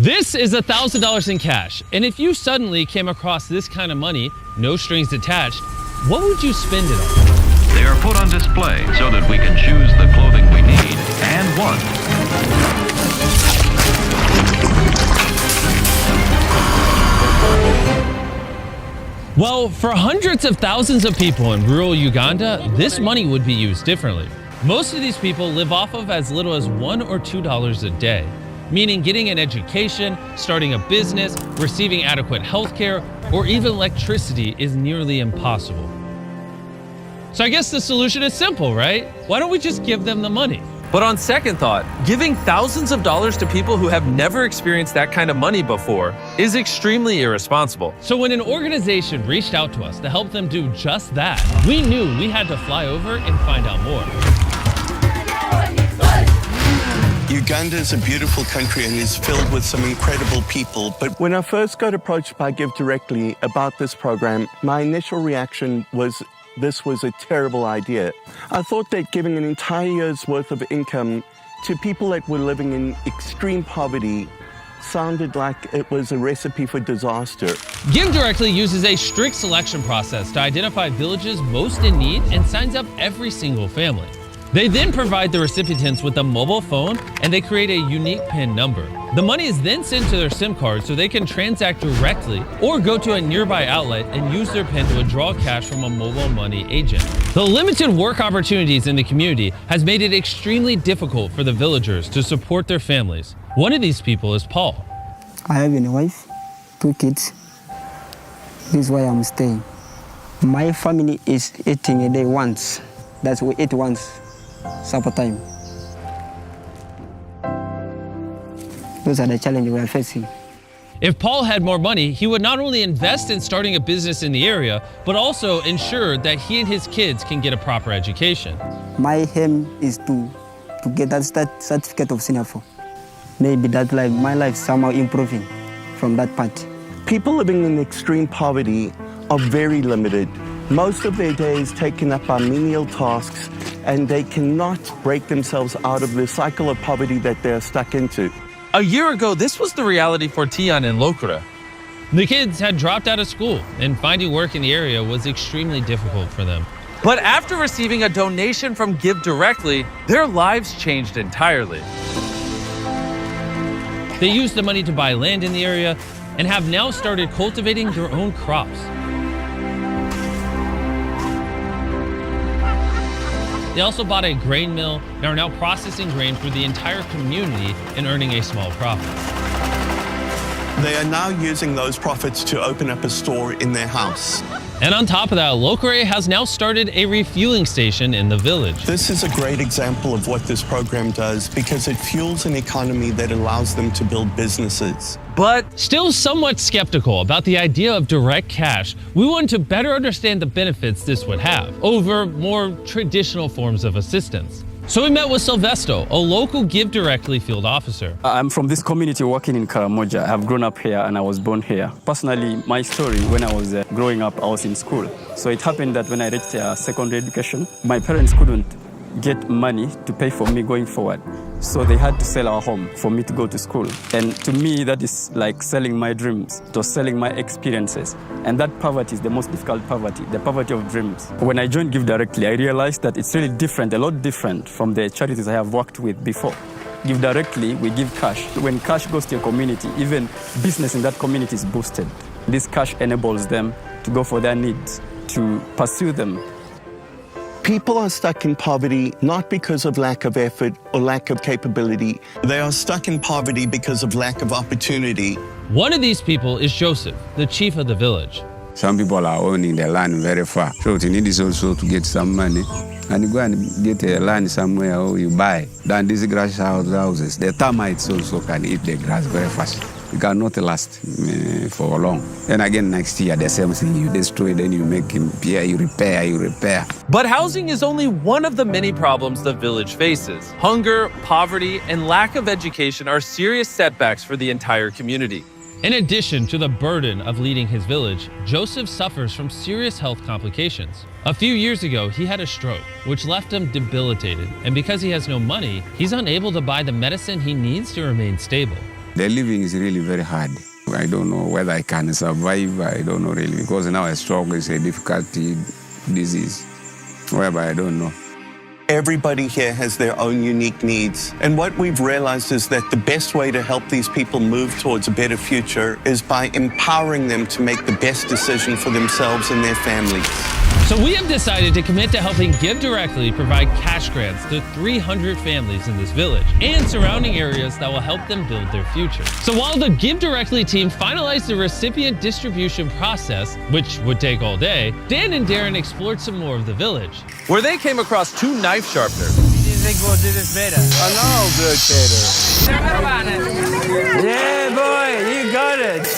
This is $1,000 in cash, and if you suddenly came across this kind of money, no strings attached, what would you spend it on? They are put on display so that we can choose the clothing we need and want. Well, for hundreds of thousands of people in rural Uganda, this money would be used differently. Most of these people live off of as little as $1 or $2 a day, meaning getting an education, starting a business, receiving adequate health care, or even electricity is nearly impossible. So I guess the solution is simple, right? Why don't we just give them the money? But on second thought, giving thousands of dollars to people who have never experienced that kind of money before is extremely irresponsible. So when an organization reached out to us to help them do just that, we knew we had to fly over and find out more. Uganda is a beautiful country and is filled with some incredible people. But when I first got approached by Give Directly about this program, my initial reaction was this was a terrible idea. I thought that giving an entire year's worth of income to people that were living in extreme poverty sounded like it was a recipe for disaster. Give Directly uses a strict selection process to identify villages most in need and signs up every single family. They then provide the recipients with a mobile phone and they create a unique PIN number. The money is then sent to their SIM card so they can transact directly or go to a nearby outlet and use their PIN to withdraw cash from a mobile money agent. The limited work opportunities in the community has made it extremely difficult for the villagers to support their families. One of these people is Paul. I have a wife, 2 kids. This is why I'm staying. My family is eating a day once. That's we eat once. Supper time. Those are the challenges we are facing. If Paul had more money, he would not only invest in starting a business in the area, but also ensure that he and his kids can get a proper education. My aim is to get that certificate of Singapore. Maybe that my life somehow improving from that part. People living in extreme poverty are very limited. Most of their day is taken up by menial tasks, and they cannot break themselves out of the cycle of poverty that they're stuck into. A year ago, this was the reality for Tian and Lokura. The kids had dropped out of school, and finding work in the area was extremely difficult for them. But after receiving a donation from Give Directly, their lives changed entirely. They used the money to buy land in the area and have now started cultivating their own crops. They also bought a grain mill and are now processing grain for the entire community and earning a small profit. They are now using those profits to open up a store in their house. And on top of that, Lokore has now started a refueling station in the village. This is a great example of what this program does because it fuels an economy that allows them to build businesses. But still somewhat skeptical about the idea of direct cash, we want to better understand the benefits this would have over more traditional forms of assistance. So we met with Silvesto, a local Give Directly field officer. I'm from this community working in Karamoja. I've grown up here and I was born here. Personally, my story, when I was growing up, I was in school. So it happened that when I reached secondary education, my parents couldn't get money to pay for me going forward. So they had to sell our home for me to go to school. And to me, that is like selling my dreams, to selling my experiences. And that poverty is the most difficult poverty, the poverty of dreams. When I joined Give Directly, I realized that it's really different, a lot different from the charities I have worked with before. Give Directly, we give cash. When cash goes to your community, even business in that community is boosted. This cash enables them to go for their needs, to pursue them. People are stuck in poverty not because of lack of effort or lack of capability. They are stuck in poverty because of lack of opportunity. One of these people is Joseph, the chief of the village. Some people are owning their land very far. So what you need is also to get some money. And you go and get a land somewhere or you buy. Then these grass houses, the termites also can eat the grass very fast. You cannot last for long. And again, next year, the same thing. You destroy, then you make him repair, you repair. But housing is only one of the many problems the village faces. Hunger, poverty, and lack of education are serious setbacks for the entire community. In addition to the burden of leading his village, Joseph suffers from serious health complications. A few years ago, he had a stroke, which left him debilitated. And because he has no money, he's unable to buy the medicine he needs to remain stable. The living is really very hard. I don't know whether I can survive. I don't know really, because now a stroke is a difficult disease, whereby I don't know. Everybody here has their own unique needs. And what we've realized is that the best way to help these people move towards a better future is by empowering them to make the best decision for themselves and their families. So we have decided to commit to helping Give Directly provide cash grants to 300 families in this village and surrounding areas that will help them build their future. So while the Give Directly team finalized the recipient distribution process, which would take all day, Dan and Darren explored some more of the village, where they came across 2 knife sharpeners. Do you think we'll do this better? I know, good cater. Yeah, boy, you got it.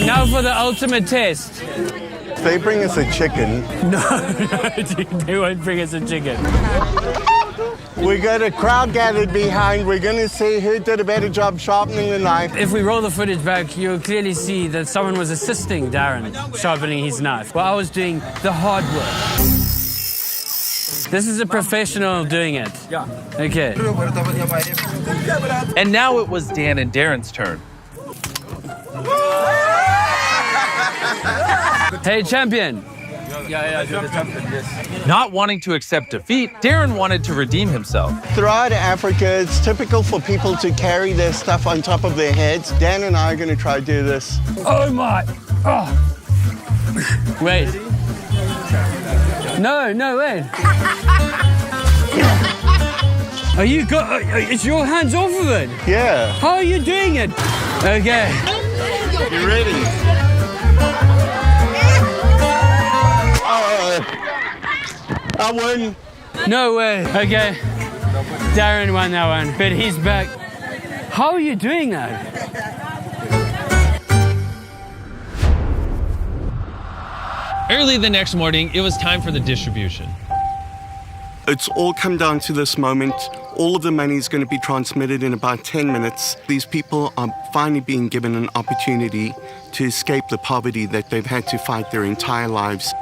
Now for the ultimate test. They bring us a chicken. No, they won't bring us a chicken. We got a crowd gathered behind. We're going to see who did a better job sharpening the knife. If we roll the footage back, you'll clearly see that someone was assisting Darren sharpening his knife while I was doing the hard work. This is a professional doing it. Yeah. Okay. And now it was Dan and Darren's turn. Hey, champion. Not wanting to accept defeat, Darren wanted to redeem himself. Throughout Africa, it's typical for people to carry their stuff on top of their heads. Dan and I are going to try to do this. Oh, my. Oh. Wait. No, wait. Are you it's your hands off of it? Yeah. How are you doing it? Okay. You ready? I won. No way. Okay. Darren won that one, but he's back. How are you doing that? Early the next morning, it was time for the distribution. It's all come down to this moment. All of the money is going to be transmitted in about 10 minutes. These people are finally being given an opportunity to escape the poverty that they've had to fight their entire lives.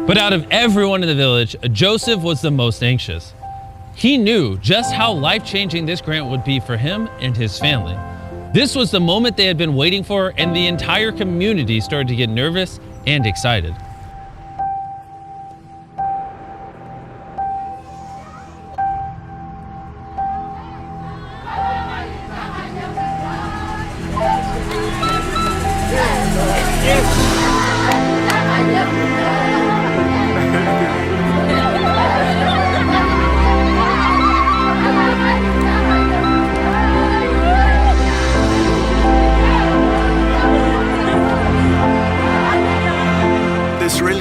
But out of everyone in the village, Joseph was the most anxious. He knew just how life-changing this grant would be for him and his family. This was the moment they had been waiting for, and the entire community started to get nervous and excited.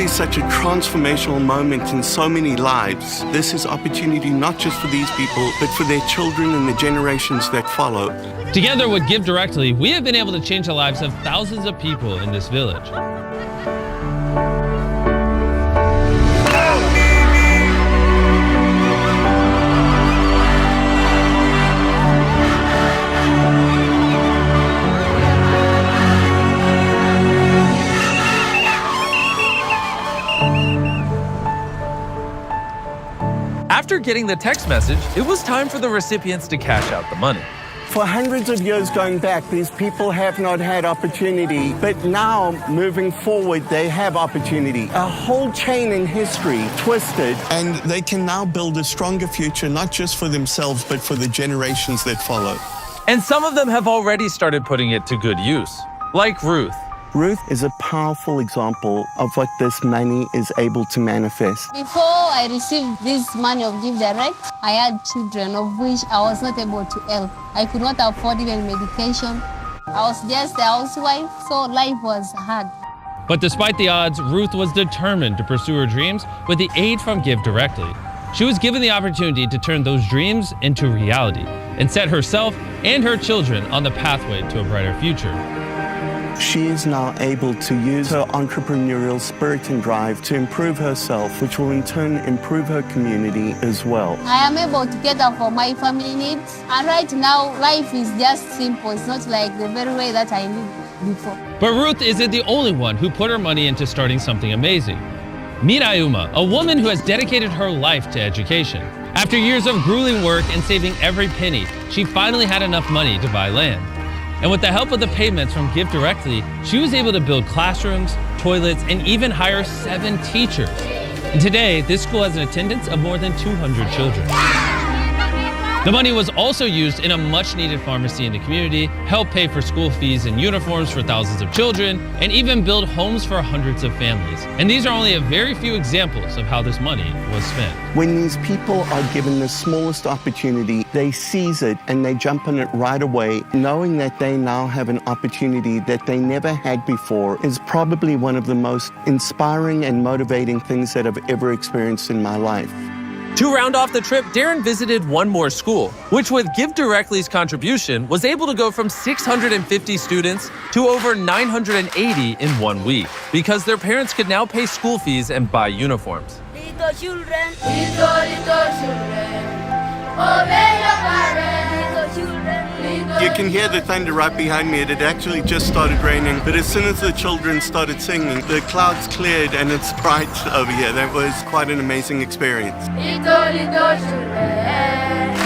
Such a transformational moment in so many lives. This is opportunity not just for these people, but for their children and the generations that follow. Together with Give Directly, we have been able to change the lives of thousands of people in this village. After getting the text message, it was time for the recipients to cash out the money. For hundreds of years going back, these people have not had opportunity, but now, moving forward, they have opportunity. A whole chain in history twisted, and they can now build a stronger future, not just for themselves, but for the generations that follow. And some of them have already started putting it to good use, like Ruth. Ruth is a powerful example of what this money is able to manifest. Before I received this money of Give Direct, I had children of which I was not able to help. I could not afford even medication. I was just a housewife, so life was hard. But despite the odds, Ruth was determined to pursue her dreams with the aid from Give Directly. She was given the opportunity to turn those dreams into reality and set herself and her children on the pathway to a brighter future. she is now able to use her entrepreneurial spirit and drive to improve herself, which will in turn improve her community as well. I am able to cater for my family needs. And right now, life is just simple. It's not like the very way that I lived before. But Ruth isn't the only one who put her money into starting something amazing. Meet Ayuma, a woman who has dedicated her life to education. After years of grueling work and saving every penny, she finally had enough money to buy land. And with the help of the payments from Give Directly, she was able to build classrooms, toilets, and even hire 7 teachers. And today, this school has an attendance of more than 200 children. The money was also used in a much-needed pharmacy in the community, help pay for school fees and uniforms for thousands of children, and even build homes for hundreds of families. And these are only a very few examples of how this money was spent. When these people are given the smallest opportunity, they seize it and they jump on it right away, knowing that they now have an opportunity that they never had before is probably one of the most inspiring and motivating things that I've ever experienced in my life. To round off the trip, Darren visited one more school, which with Give Directly's contribution was able to go from 650 students to over 980 in 1 week, because their parents could now pay school fees and buy uniforms. Little children, little children, obey your parents, little children. You can hear the thunder right behind me. It had actually just started raining, but as soon as the children started singing, the clouds cleared and it's bright over here. That was quite an amazing experience. Little children,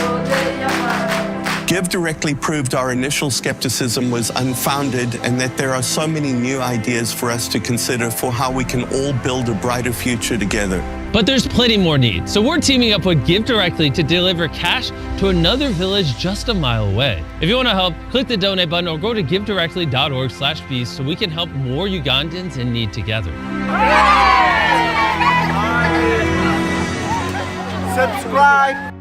obey your parents. Give Directly proved our initial skepticism was unfounded and that there are so many new ideas for us to consider for how we can all build a brighter future together. But there's plenty more need, so we're teaming up with Give Directly to deliver cash to another village just a mile away. If you want to help, click the donate button or go to givedirectly.org/feast so we can help more Ugandans in need together. Subscribe.